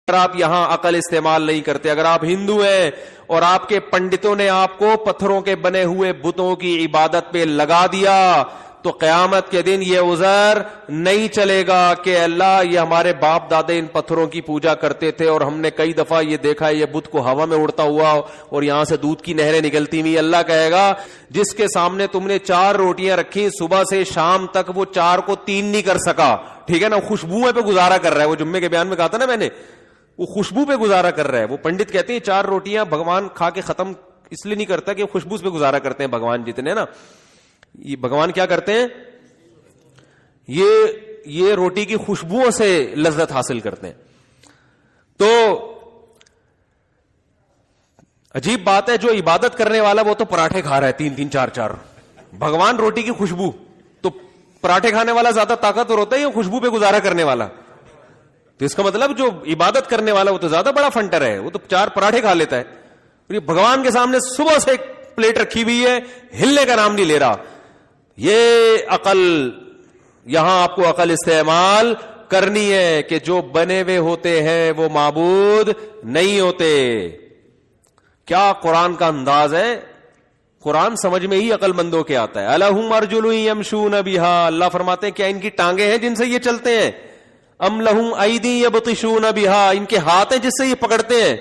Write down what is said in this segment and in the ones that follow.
آپ یہاں عقل استعمال نہیں کرتے. اگر آپ ہندو ہیں اور آپ کے پنڈتوں نے آپ کو پتھروں کے بنے ہوئے بتوں کی عبادت پہ لگا دیا تو قیامت کے دن یہ عذر نہیں چلے گا کہ اللہ یہ ہمارے باپ دادے ان پتھروں کی پوجا کرتے تھے اور ہم نے کئی دفعہ یہ دیکھا یہ بت کو ہوا میں اڑتا ہوا اور یہاں سے دودھ کی نہریں نکلتی ہوئی. اللہ کہے گا جس کے سامنے تم نے 4 روٹیاں رکھی صبح سے شام تک وہ 4 کو 3 نہیں کر سکا, ٹھیک ہے نا, خوشبو پہ گزارا کر رہا ہے. وہ جمعے کے بیان میں کہا تھا نا میں نے, وہ خوشبو پہ گزارا کر رہا ہے. وہ پنڈت کہتے ہیں 4 روٹیاں بھگوان کھا کے ختم اس لیے نہیں کرتا کہ خوشبو پہ گزارا کرتے ہیں بھگوان جتنے نا. یہ بھگوان کیا کرتے ہیں, یہ روٹی کی خوشبوؤں سے لذت حاصل کرتے ہیں. تو عجیب بات ہے, جو عبادت کرنے والا وہ تو پراٹھے کھا رہا ہے 3-3 4-4, بھگوان روٹی کی خوشبو. تو پراٹھے کھانے والا زیادہ طاقتور ہوتا ہے یا خوشبو پہ گزارا کرنے والا؟ تو اس کا مطلب جو عبادت کرنے والا وہ تو زیادہ بڑا فنٹر ہے, وہ تو 4 پراٹھے کھا لیتا ہے. یہ بھگوان کے سامنے صبح سے ایک پلیٹ رکھی ہوئی ہے, ہلنے کا نام نہیں لے رہا. یہ عقل, یہاں آپ کو عقل استعمال کرنی ہے کہ جو بنے ہوئے ہوتے ہیں وہ معبود نہیں ہوتے. کیا قرآن کا انداز ہے, قرآن سمجھ میں ہی عقل مندوں کے آتا ہے. الہم ارجل یمشون بہا, اللہ فرماتے ہیں کیا ان کی ٹانگیں ہیں جن سے یہ چلتے ہیں؟ ام لہم ایدی یبطشون بہا, ان کے ہاتھ ہیں جس سے یہ پکڑتے ہیں.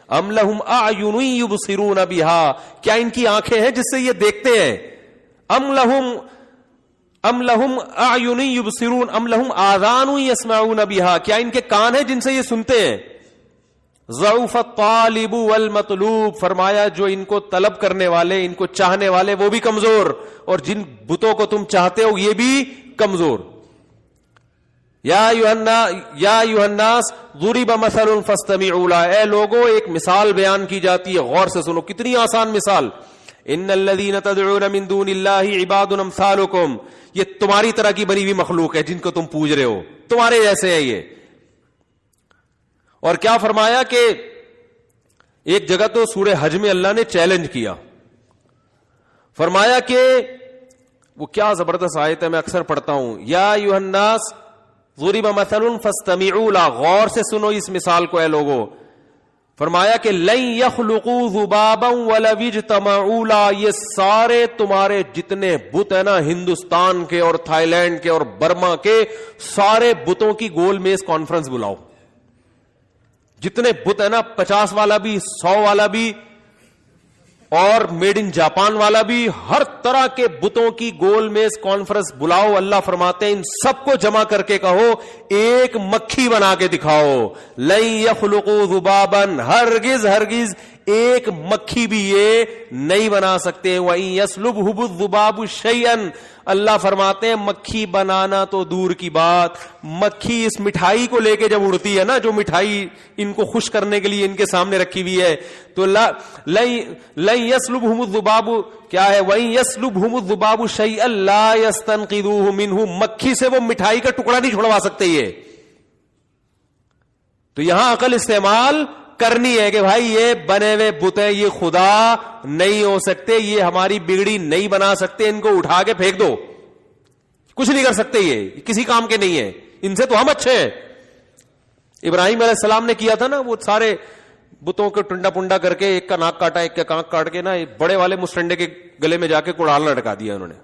ام لہم اعین یبصرون بہا, کیا ان کی آنکھیں ہیں جس سے یہ دیکھتے ہیں؟ ام لہم اعین یبصرون ام لہم آذان یسمعون بہا, کیا ان کے کان ہیں جن سے یہ سنتے ہیں؟ ضعف الطالب والمطلوب, فرمایا جو ان کو طلب کرنے والے, ان کو چاہنے والے وہ بھی کمزور, اور جن بتوں کو تم چاہتے ہو یہ بھی کمزور. یا ایھا الناس ضرب مثل فاستمعوا له, اے لوگوں ایک مثال بیان کی جاتی ہے, غور سے سنو. کتنی آسان مثال. ان الذین تدعون من دون اللہ عباد امثالکم, یہ تمہاری طرح کی بنی ہوئی مخلوق ہے جن کو تم پوج رہے ہو, تمہارے جیسے ہیں یہ. اور کیا فرمایا کہ ایک جگہ تو سورہ حج میں اللہ نے چیلنج کیا, فرمایا کہ وہ کیا زبردست آیت ہے, میں اکثر پڑھتا ہوں, یا ایھا الناس ضرب مثل فاستمعوا له, غور سے سنو اس مثال کو اے لوگوں. فرمایا کہ لن يخلقوا ذبابا ولو اجتمعوا له, یہ سارے تمہارے جتنے بت ہیں نا ہندوستان کے اور تھائی لینڈ کے اور برما کے, سارے بتوں کی گول میز کانفرنس بلاؤ. جتنے بت ہیں نا 50 والا بھی, 100 والا بھی, اور میڈ ان جاپان والا بھی, ہر طرح کے بتوں کی گول میز کانفرنس بلاؤ. اللہ فرماتے ہیں ان سب کو جمع کر کے کہو ایک مکھی بنا کے دکھاؤ. لن یخلقوا ذبابا, ہرگز ایک مکھی بھی یہ نہیں بنا سکتے. وَإِن يَسْلُبْهُ الذُّبَابُ شَيْئًا, اللہ فرماتے ہیں مکھی بنانا تو دور کی بات, مکھی اس مٹھائی کو لے کے جب اڑتی ہے نا, جو مٹھائی ان کو خوش کرنے کے لیے ان کے سامنے رکھی ہوئی ہے, تو لَن يَسْلُبْهُمُ الذُّبَابُ کیا ہے, وَإِن يَسْلُبْهُمُ الذُّبَابُ شَيْئًا لَا يَسْتَنقِذُوهُ مِنْهُ, مکھی سے وہ مٹھائی کا ٹکڑا نہیں چھڑوا سکتے یہ. تو یہاں عقل استعمال کرنی ہے کہ بھائی یہ بنے ہوئے بت ہیں, یہ خدا نہیں ہو سکتے, یہ ہماری بگڑی نہیں بنا سکتے, ان کو اٹھا کے پھینک دو, کچھ نہیں کر سکتے, یہ کسی کام کے نہیں ہے, ان سے تو ہم اچھے ہیں. ابراہیم علیہ السلام نے کیا تھا نا, وہ سارے بتوں کو ٹنڈا پنڈا کر کے ایک کا ناک کاٹا, ایک کا کانک کاٹ کے نا بڑے والے مسٹنڈے کے گلے میں جا کے کوڑال لٹکا دیا انہوں نے.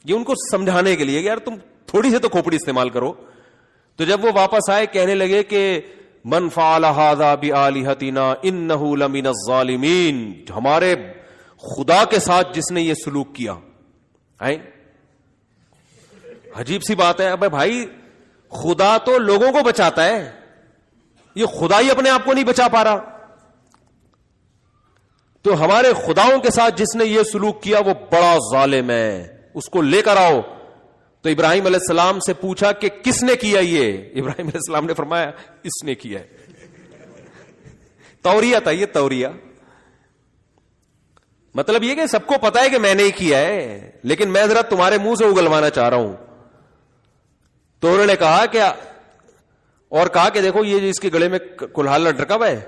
یہ ان کو سمجھانے کے لیے کہ یار تم تھوڑی سی تو کھوپڑی استعمال کرو. تو جب وہ واپس آئے کہنے لگے کہ من فعل هذا بآلهتنا انه لمن الظالمین, ہمارے خدا کے ساتھ جس نے یہ سلوک کیا. عجیب سی بات ہے. اب بھائی خدا تو لوگوں کو بچاتا ہے, یہ خدا ہی اپنے آپ کو نہیں بچا پا رہا. تو ہمارے خداؤں کے ساتھ جس نے یہ سلوک کیا وہ بڑا ظالم ہے, اس کو لے کر آؤ. تو ابراہیم علیہ السلام سے پوچھا کہ کس نے کیا یہ؟ ابراہیم علیہ السلام نے فرمایا اس نے کیا ہے. توریہ تھا یہ, توریہ مطلب یہ کہ سب کو پتا ہے کہ میں نے ہی کیا ہے, لیکن میں ذرا تمہارے منہ سے اگلوانا چاہ رہا ہوں. تو انہوں نے کہا کہ اور کہا کہ دیکھو یہ اس کے گلے میں کلہال لٹکا ہوا ہے,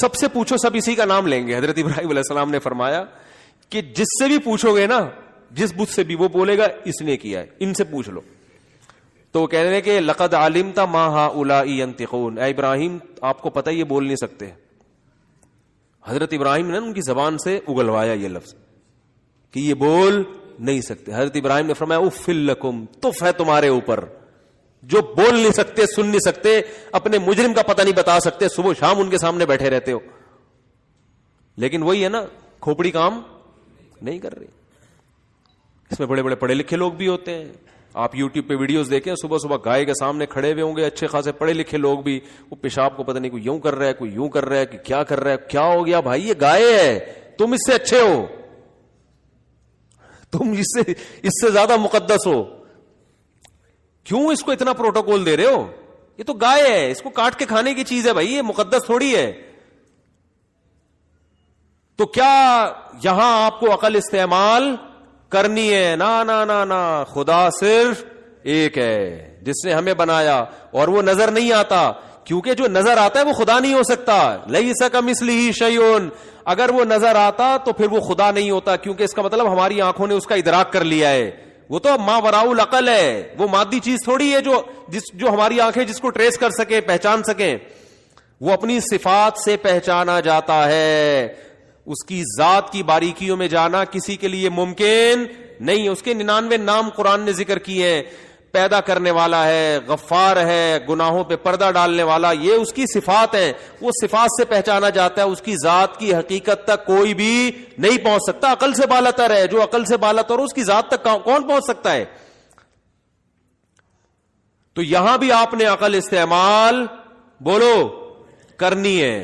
سب سے پوچھو سب اسی کا نام لیں گے. حضرت ابراہیم علیہ السلام نے فرمایا کہ جس سے بھی پوچھو گے نا, جس بت سے بھی, وہ بولے گا اس نے کیا ہے, ان سے پوچھ لو. تو کہنے لگے کہ لقد علمت ما هؤلاء ينطقون، اے ابراہیم آپ کو پتہ یہ بول نہیں سکتے. حضرت ابراہیم نے ان کی زبان سے اگلوایا یہ لفظ کہ یہ بول نہیں سکتے. حضرت ابراہیم نے فرمایا اف لکم، تف ہے تمہارے اوپر، جو بول نہیں سکتے، سن نہیں سکتے، اپنے مجرم کا پتہ نہیں بتا سکتے، صبح شام ان کے سامنے بیٹھے رہتے ہو. لیکن وہی ہے نا، کھوپڑی کام نہیں کر رہی. اس میں بڑے بڑے پڑھے لکھے لوگ بھی ہوتے ہیں. آپ یوٹیوب پہ ویڈیوز دیکھیں، صبح صبح گائے کے سامنے کھڑے ہوئے ہوں گے اچھے خاصے پڑھے لکھے لوگ بھی، وہ پیشاب کو پتہ نہیں کوئی یوں کر رہا ہے، کوئی یوں کر رہا ہے، کہ کیا کر رہا ہے. کیا ہو گیا بھائی؟ یہ گائے ہے، تم اس سے اچھے ہو، تم اس سے زیادہ مقدس ہو، کیوں اس کو اتنا پروٹوکول دے رہے ہو؟ یہ تو گائے ہے، اس کو کاٹ کے کھانے کی چیز ہے بھائی، یہ مقدس تھوڑی ہے. تو کیا یہاں آپ کو عقل استعمال کرنی ہے؟ نا نا نا نا، خدا صرف ایک ہے جس نے ہمیں بنایا، اور وہ نظر نہیں آتا، کیونکہ جو نظر آتا ہے وہ خدا نہیں ہو سکتا. لیس کمثلہ شیء، اگر وہ نظر آتا تو پھر وہ خدا نہیں ہوتا، کیونکہ اس کا مطلب ہماری آنکھوں نے اس کا ادراک کر لیا ہے. وہ تو ما وراء العقل ہے، وہ مادی چیز تھوڑی ہے جو ہماری آنکھیں جس کو ٹریس کر سکیں، پہچان سکیں. وہ اپنی صفات سے پہچانا جاتا ہے. اس کی ذات کی باریکیوں میں جانا کسی کے لیے ممکن نہیں. اس کے 99 نام قرآن نے ذکر کیے ہیں. پیدا کرنے والا ہے، غفار ہے، گناہوں پہ پردہ ڈالنے والا، یہ اس کی صفات ہیں. وہ صفات سے پہچانا جاتا ہے. اس کی ذات کی حقیقت تک کوئی بھی نہیں پہنچ سکتا. عقل سے بالاتر ہے، جو عقل سے بالاتر اس کی ذات تک کون پہنچ سکتا ہے؟ تو یہاں بھی آپ نے عقل استعمال بولو کرنی ہے.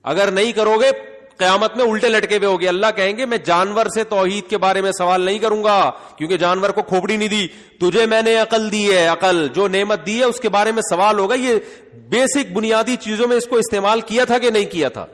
اگر نہیں کرو گے قیامت میں الٹے لٹکے ہوئے ہوگے. اللہ کہیں گے میں جانور سے توحید کے بارے میں سوال نہیں کروں گا، کیونکہ جانور کو کھوپڑی نہیں دی، تجھے میں نے عقل دی ہے. عقل جو نعمت دی ہے اس کے بارے میں سوال ہوگا. یہ بیسک بنیادی چیزوں میں اس کو استعمال کیا تھا کہ نہیں کیا تھا؟